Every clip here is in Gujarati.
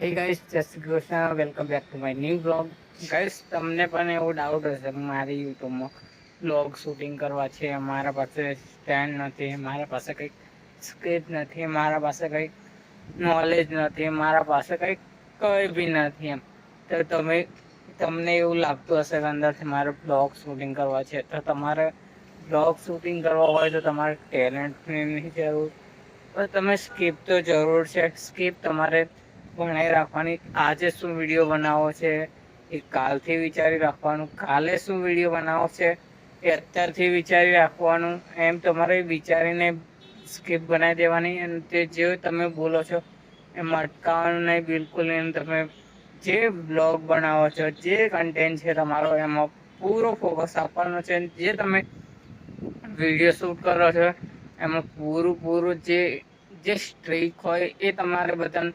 હે ગાઈસ, જય Shri Krishna. Welcome back to my new blog. Guys, તમને પણ એવો ડાઉટ હશે કે મારી યુટ્યુબમાં બ્લોગ શૂટિંગ કરવા છે, મારા પાસે સ્ટેન્ડ નથી, મારા પાસે કંઈક સ્ક્રિપ્ટ નથી, મારા પાસે કંઈક નોલેજ નથી, મારા પાસે કંઈ બી નથી એમ. તો તમને એવું લાગતું હશે કે અંદરથી મારે બ્લોગ શૂટિંગ કરવા છે. તો તમારે બ્લોગ શૂટિંગ કરવા હોય તો તમારે ટેલેન્ટની જરૂર, તમે સ્કીપ તો જરૂર છે. સ્કીપ તમારે ભણાઈ રાખવાની. આજે શું વિડીયો બનાવો છે એ કાલથી વિચારી રાખવાનું. કાલે શું વિડીયો બનાવો છે એ અત્યારથી વિચારી રાખવાનું. એમ તમારે વિચારીને સ્કીપ બનાવી દેવાની. અને તે જે તમે બોલો છો એમાં અટકાવવાનું નહીં બિલકુલ. એમ તમે જે બ્લોગ બનાવો છો, જે કન્ટેન્ટ છે તમારો, એમાં પૂરો ફોકસ આપવાનો છે. જે તમે વિડીયો શૂટ કરો છો એમાં પૂરું જે સ્ટ્રીક હોય એ તમારે બધાને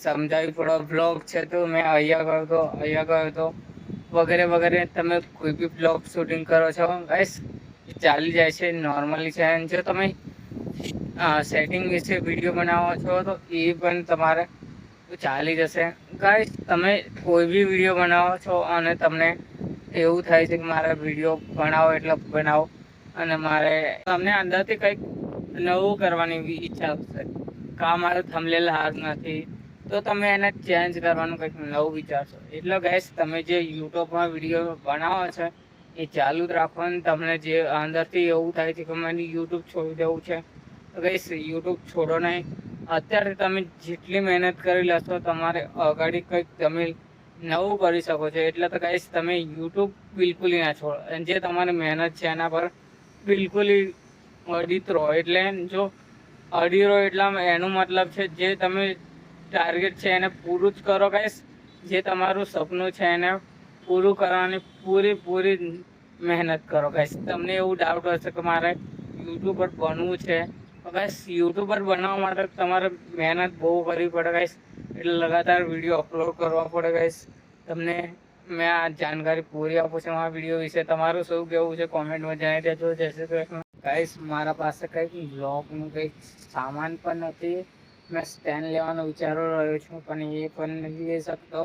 સમજાવી પડો. બ્લોગ છે તો મેં અહીંયા ગયો હતો, અહીંયા ગયો હતો, વગેરે વગેરે. તમે કોઈ બી બ્લોગ શૂટિંગ કરો છો ગાઈસ, ચાલી જાય છે, નોર્મલી છે. જો તમે સેટિંગ વિશે વિડીયો બનાવો છો તો એ પણ તમારે ચાલી જશે. ગાઈસ, તમે કોઈ બી વિડીયો બનાવો છો અને તમને એવું થાય છે કે મારા વિડીયો બનાવો એટલે બનાવો, અને મારે તમને અંદરથી કંઈક નવું કરવાની ઈચ્છા હશે. કા મારું થંબનેલ હાર નથી તો તમે એને ચેન્જ કરવાનું કંઈક નવું વિચારશો. એટલે ગાઈસ, તમે જે યુટ્યુબમાં વિડીયો બનાવો છે એ ચાલુ જ રાખવાનું. તમને જે અંદરથી એવું થાય છે કે મને યુટ્યુબ છોડી દેવું છે તો ગાઈસ, યુટ્યુબ છોડો નહીં. અત્યારે તમે જેટલી મહેનત કરી લેશો તમારે અગાડી કંઈક તમે નવું કરી શકો છો. એટલે તો ગાઈસ, તમે યુટ્યુબ બિલકુલ ના છોડો. અને જે તમારી મહેનત છે એના પર બિલકુલ અડીત રહો. એટલે જો અડી રહો એટલે એનો મતલબ છે જે તમે ટાર્ગેટ છે એને પૂરું જ કરો ગાઈસ. જે તમારું સપનું છે એને પૂરું કરવાની પૂરી મહેનત કરો ગાઈસ. તમને એવું ડાઉટ હશે કે મારે યુટ્યુબર બનવું છે, તો ગાઈસ યુટ્યુબર બનવા માટે તમારે મહેનત બહુ કરવી પડે ગાઈસ. એટલે લગાતાર વિડીયો અપલોડ કરવા પડે ગાઈસ. તમને મેં આ જાણકારી પૂરી આપું છું આ વિડીયો વિશે. તમારું શું કહેવું છે કોમેન્ટમાં જણાવી દેજો. જય શ્રી કૃષ્ણ. ગાઈસ, મારા પાસે કંઈક બ્લોગનું કંઈક સામાન પણ નથી. મેં સ્ટેન્ડ લેવાનો વિચારો રહ્યો છું પણ એ પણ નથી લઈ શકતો.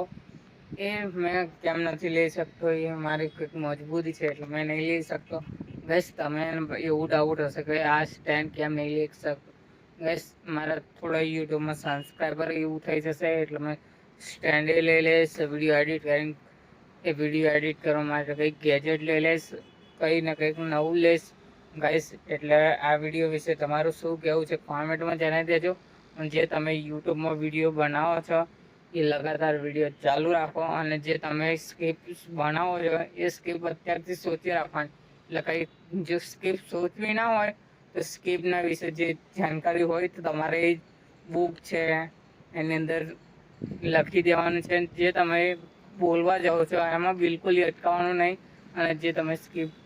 એ મેં કેમ નથી લઈ શકતો એ મારી કંઈક મજબૂરી છે એટલે મેં નહીં લઈ શકતો. ગાઈસ, તમે એવું ડાઉટ હશે કે આ સ્ટેન્ડ કેમ નહીં લઈ શકતો. ગાઈસ, મારા થોડા યુટ્યુબમાં સબસ્ક્રાઈબર એવું થઈ જશે એટલે મેં સ્ટેન્ડે લઈ લઈશ. વિડીયો એડિટ કરીને એ વિડીયો એડિટ કરવા માટે કંઈક ગેજેટ લઈ લઈશ, કંઈ ને કંઈક નવું લઈશ ગાઈસ. એટલે આ વિડીયો વિશે તમારું શું કહેવું છે કોમેન્ટમાં જણાવી દેજો. જે તમે યુટ્યુબમાં વિડીયો બનાવો છો એ લગાતાર વિડીયો ચાલુ રાખો. અને જે તમે સ્ક્રિપ્ટ બનાવો છો એ સ્ક્રિપ્ટ અત્યારથી સોચી રાખવાની. એટલે કંઈ જો સ્ક્રિપ્ટ સોચવી ના હોય તો સ્ક્રિપ્ટના વિશે જે જાણકારી હોય તો તમારે એ બુક છે એની અંદર લખી દેવાનું છે. જે તમે બોલવા જાઓ છો એમાં બિલકુલ અટકાવવાનું નહીં. અને જે તમે સ્ક્રિપ્ટ